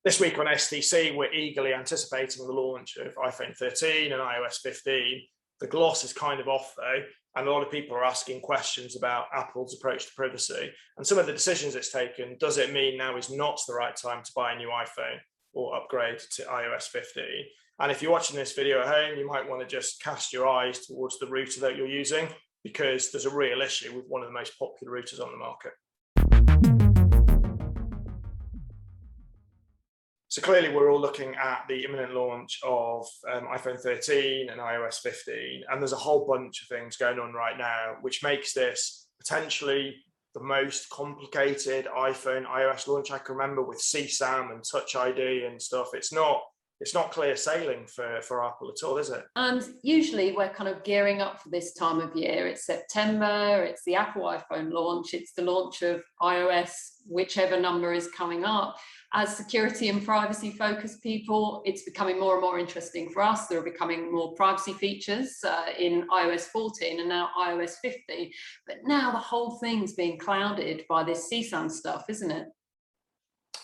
This week on STC, we're eagerly anticipating the launch of iPhone 13 and iOS 15. The gloss is kind of off though, and a lot of people are asking questions about Apple's approach to privacy and some of the decisions it's taken. Does it mean now is not the right time to buy a new iPhone or upgrade to iOS 15? And if you're watching this video at home, you might want to just cast your eyes towards the router that you're using, because there's a real issue with one of the most popular routers on the market. So clearly we're all looking at the imminent launch of iPhone 13 and iOS 15, and there's a whole bunch of things going on right now, which makes this potentially the most complicated iPhone iOS launch I can remember, with CSAM and Touch ID and stuff. It's not clear sailing for Apple at all, is it? And usually we're kind of gearing up for this time of year. It's September, it's the Apple iPhone launch, it's the launch of iOS, whichever number is coming up. As security and privacy focused people, it's becoming more and more interesting for us. There are becoming more privacy features in iOS 14 and now iOS 15. But now the whole thing's being clouded by this CSAM stuff, isn't it?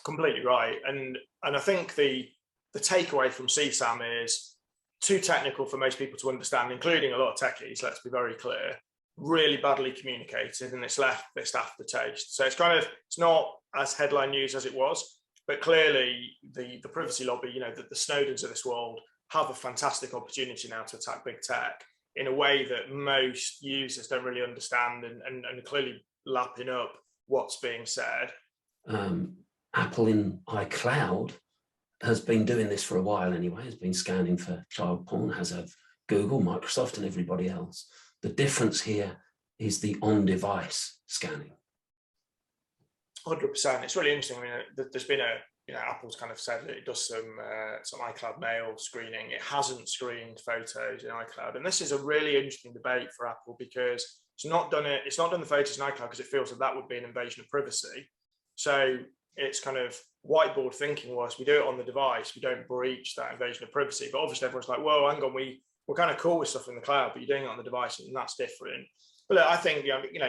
Completely right. And I think the takeaway from CSAM is too technical for most people to understand, including a lot of techies, let's be very clear, really badly communicated, and it's left this aftertaste. So it's not as headline news as it was. But clearly, the privacy lobby, the Snowdens of this world have a fantastic opportunity now to attack big tech in a way that most users don't really understand, and clearly lapping up what's being said. Apple in iCloud has been doing this for a while anyway, has been scanning for child porn, as have Google, Microsoft, and everybody else. The difference here is the on-device scanning. 100%. It's really interesting. I mean, there's been Apple's kind of said that it does some iCloud mail screening. It hasn't screened photos in iCloud, and this is a really interesting debate for Apple, because it's not done the photos in iCloud because it feels that would be an invasion of privacy. So it's kind of whiteboard thinking was, we do it on the device, we don't breach that invasion of privacy. But obviously everyone's like, whoa, hang on, we're kind of cool with stuff in the cloud, but you're doing it on the device, and that's different. But look, I think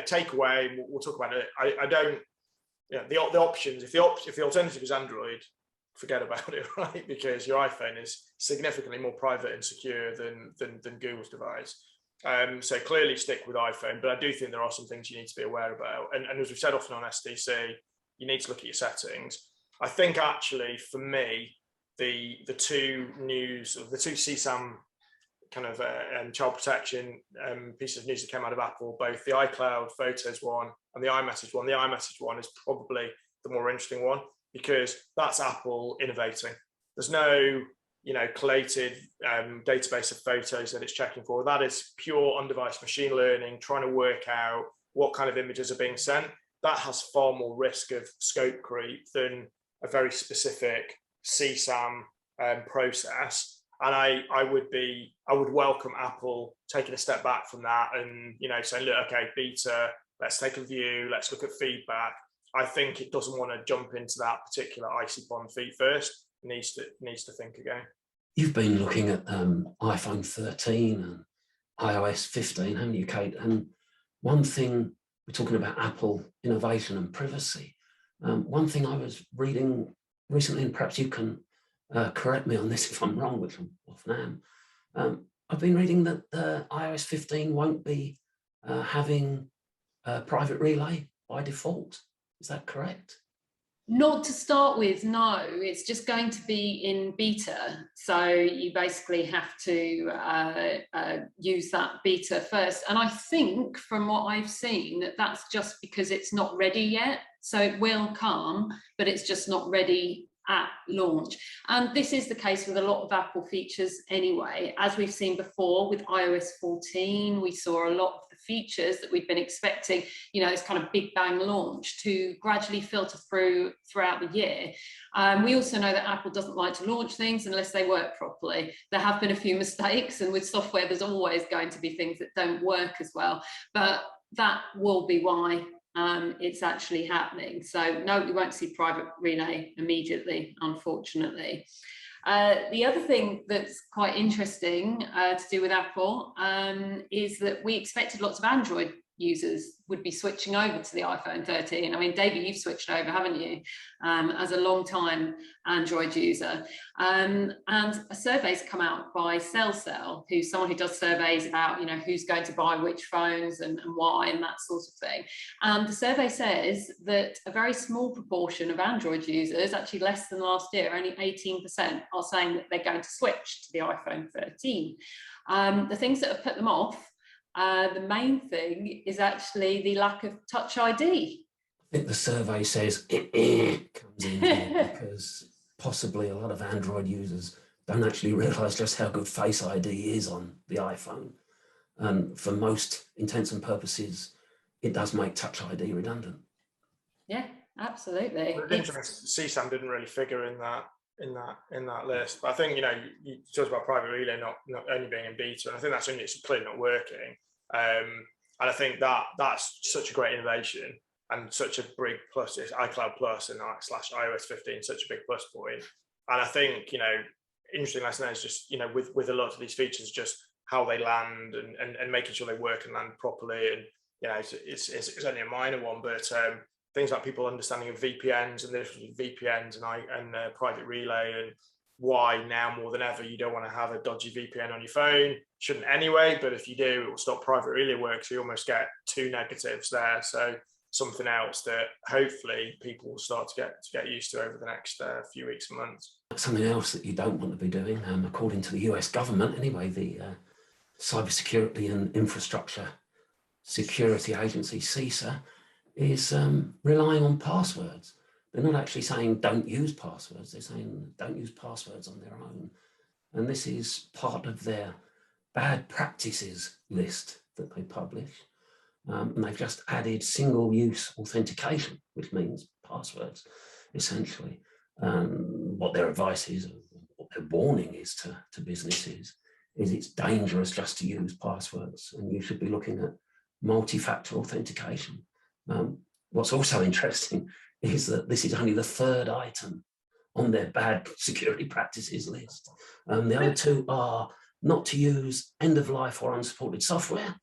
take away. We'll talk about it. I don't. The options, if the alternative is Android, forget about it, right? Because your iPhone is significantly more private and secure than Google's device. So clearly stick with iPhone, but I do think there are some things you need to be aware about. And as we've said often on SDC, you need to look at your settings. I think actually for me, the two CSAM kind of child protection pieces of news that came out of Apple, both the iCloud Photos one and the iMessage one. The iMessage one is probably the more interesting one, because that's Apple innovating. There's no collated database of photos that it's checking for. That is pure on-device machine learning, trying to work out what kind of images are being sent. That has far more risk of scope creep than a very specific CSAM process. And I would welcome Apple taking a step back from that and saying, look, okay, beta, let's take a view, let's look at feedback. I think it doesn't want to jump into that particular icy pond feet first. It needs to think again. You've been looking at iPhone 13 and iOS 15, haven't you, Kate? And one thing, we're talking about Apple innovation and privacy. One thing I was reading recently, and perhaps you can correct me on this if I'm wrong, which I often am. I've been reading that iOS 15 won't be having a private relay by default. Is that correct? Not to start with, no. It's just going to be in beta. So you basically have to use that beta first. And I think from what I've seen, that's just because it's not ready yet. So it will come, but it's just not ready at launch. And this is the case with a lot of Apple features anyway. As we've seen before with iOS 14, we saw a lot of the features that we've been expecting, this kind of big bang launch to gradually filter throughout the year. We also know that Apple doesn't like to launch things unless they work properly. There have been a few mistakes, and with software, there's always going to be things that don't work as well. But that will be why it's actually happening. So no, we won't see private relay immediately, unfortunately. The other thing that's quite interesting to do with Apple is that we expected lots of Android users would be switching over to the iPhone 13. I mean, David, you've switched over, haven't you, as a long-time Android user? And a survey's come out by CellCell, who's someone who does surveys about, you know, who's going to buy which phones and why and that sort of thing. And the survey says that a very small proportion of Android users, actually less than last year, only 18%, are saying that they're going to switch to the iPhone 13. The things that have put them off, the main thing is actually the lack of Touch ID. I think the survey says it comes in here because possibly a lot of Android users don't actually realise just how good Face ID is on the iPhone. And for most intents and purposes, it does make Touch ID redundant. Yeah, absolutely. Well, it's interesting. CSAM didn't really figure in that list, but I think, you know, you talked about private relay not only being in beta, and I think that's only, it's clearly not working. And I think that's such a great innovation and such a big plus. It's iCloud Plus and / iOS 15, such a big plus point. And I think, you know, interesting lesson is just, you know, with a lot of these features, just how they land and making sure they work and land properly. And, you know, it's only a minor one, but things like people understanding of VPNs and VPNs and private relay, and why now more than ever you don't want to have a dodgy VPN on your phone. Shouldn't anyway, but if you do, it will stop private relay work. So you almost get two negatives there. So something else that hopefully people will start to get used to over the next few weeks and months. Something else that you don't want to be doing, according to the US government anyway, the Cybersecurity and Infrastructure Security Agency, CSA, is relying on passwords. They're not actually saying don't use passwords, they're saying don't use passwords on their own. And this is part of their bad practices list that they publish. And they've just added single-use authentication, which means passwords, essentially. What their advice is, what their warning is to businesses, is it's dangerous just to use passwords, and you should be looking at multi-factor authentication. What's also interesting is that this is only the third item on their bad security practices list. The other two are not to use end-of-life or unsupported software,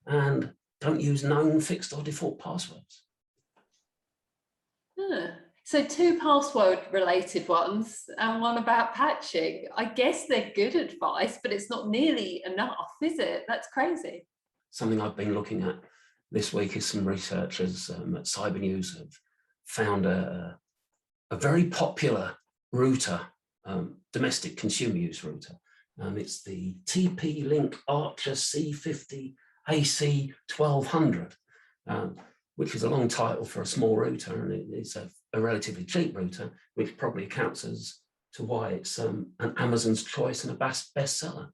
and don't use known, fixed or default passwords. So 2 password related ones and one about patching. I guess they're good advice, but it's not nearly enough, is it? That's crazy. Something I've been looking at this week is some researchers at Cyber News have found a very popular router, domestic consumer use router. It's the TP-Link Archer C50 AC 1200, which is a long title for a small router, and it's a relatively cheap router, which probably accounts as to why it's an Amazon's choice and a bestseller.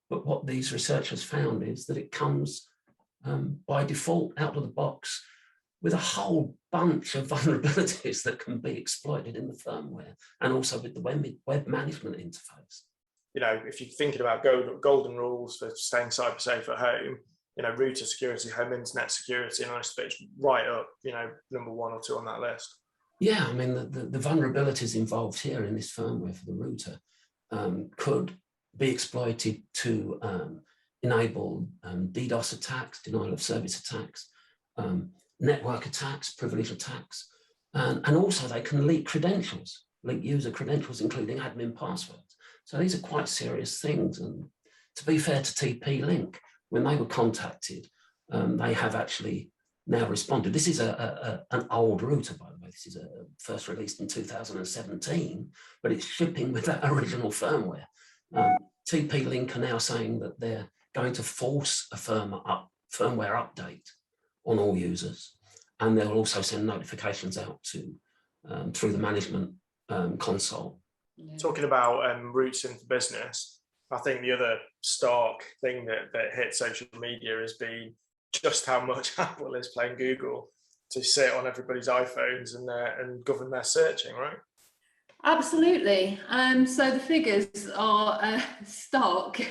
But what these researchers found is that it comes by default out of the box with a whole bunch of vulnerabilities that can be exploited in the firmware, and also with the web management interface. You know, if you're thinking about golden rules for staying cyber safe at home, you know, router security, home internet security, and it's right up, you know, number 1 or 2 on that list. Yeah, I mean, the vulnerabilities involved here in this firmware for the router could be exploited to enable DDoS attacks, denial of service attacks, network attacks, privilege attacks, and also they can leak credentials, leak user credentials, including admin passwords. So these are quite serious things. And to be fair to TP-Link, when they were contacted, they have actually now responded. This is an old router, by the way. This is first released in 2017, but it's shipping with that original firmware. TP-Link are now saying that they're going to force a firmware update on all users, and they'll also send notifications out to through the management console. Yeah. Talking about routes into business, I think the other stark thing that hit social media has been just how much Apple is playing Google to sit on everybody's iPhones and govern their searching, right? Absolutely. So the figures are stark.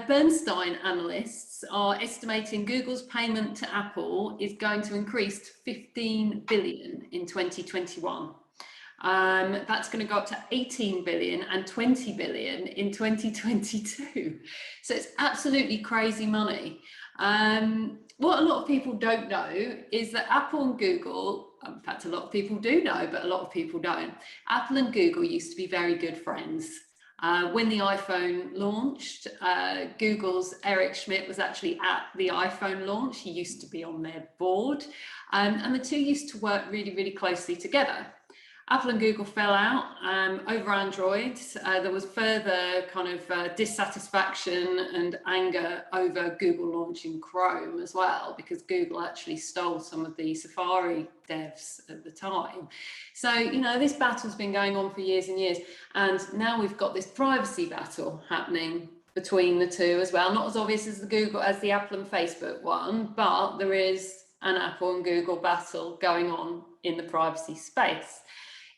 Bernstein analysts are estimating Google's payment to Apple is going to increase to 15 billion in 2021. That's going to go up to 18 billion and 20 billion in 2022. So it's absolutely crazy money. What a lot of people don't know is that Apple and Google, in fact, a lot of people do know, but a lot of people don't. Apple and Google used to be very good friends. When the iPhone launched, Google's Eric Schmidt was actually at the iPhone launch. He used to be on their board, and the two used to work really, really closely together. Apple and Google fell out over Android. There was further kind of dissatisfaction and anger over Google launching Chrome as well, because Google actually stole some of the Safari devs at the time. So, you know, this battle's been going on for years and years. And now we've got this privacy battle happening between the two as well. Not as obvious as the Apple and Facebook one, but there is an Apple and Google battle going on in the privacy space.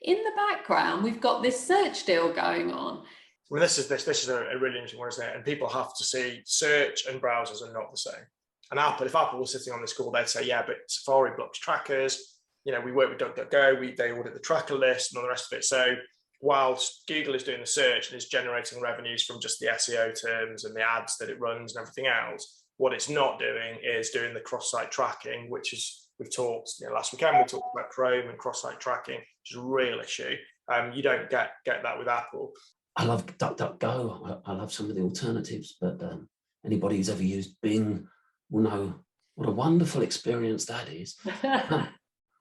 In the background, we've got this search deal going on. Well, this is a really interesting one, isn't it? And people have to see search and browsers are not the same. And if Apple was sitting on this call, they'd say, yeah, but Safari blocks trackers. You know, we work with DuckDuckGo, they audit the tracker list and all the rest of it. So whilst Google is doing the search and is generating revenues from just the SEO terms and the ads that it runs and everything else, what it's not doing is doing the cross-site tracking, which is, we've talked, last weekend we talked about Chrome and cross-site tracking, which is a real issue. You don't get that with Apple. I love DuckDuckGo. I love some of the alternatives, but anybody who's ever used Bing will know what a wonderful experience that is.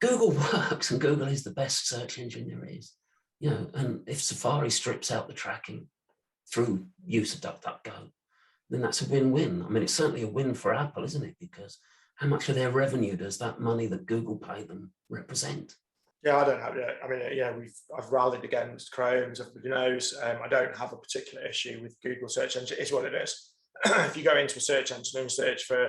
Google works, and Google is the best search engine there is. You know, and if Safari strips out the tracking through use of DuckDuckGo, then that's a win-win. I mean, it's certainly a win for Apple, isn't it? Because how much of their revenue does that money that Google paid them represent? Yeah, I don't have it. I mean, yeah, I've rallied against Chrome, as everybody knows. I don't have a particular issue with Google search engine. It's what it is. If you go into a search engine and search for,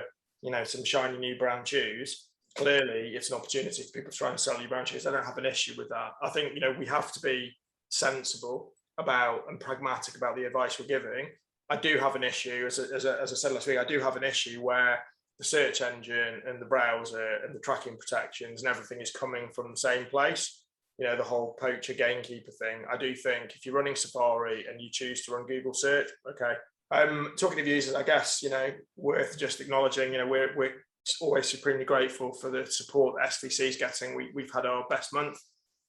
some shiny new brown shoes, clearly it's an opportunity for people to try and sell you brown shoes. I don't have an issue with that. I think, we have to be sensible about and pragmatic about the advice we're giving. I do have an issue, as I said last week, I do have an issue where the search engine and the browser and the tracking protections and everything is coming from the same place. The whole poacher gamekeeper thing. I do think if you're running Safari and you choose to run Google search, okay. Talking of users, I guess, worth just acknowledging, we're always supremely grateful for the support SDC is getting. We've had our best month.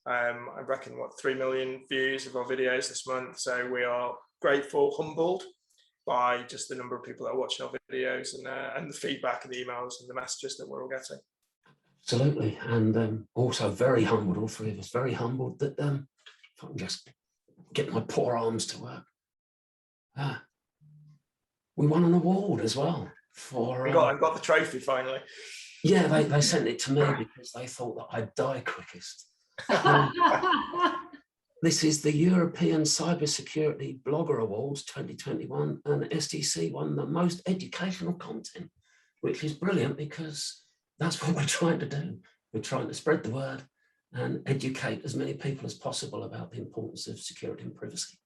I reckon 3 million views of our videos this month. So we are grateful, humbled by just the number of people that are watching our videos and the feedback and the emails and the messages that we're all getting. Absolutely. And also very humbled, all three of us, very humbled that if I can just get my poor arms to work. We won an award as well for... I got the trophy finally. Yeah, they sent it to me because they thought that I'd die quickest. This is the European Cybersecurity Blogger Awards 2021, and SDC won the most educational content, which is brilliant because that's what we're trying to do. We're trying to spread the word and educate as many people as possible about the importance of security and privacy.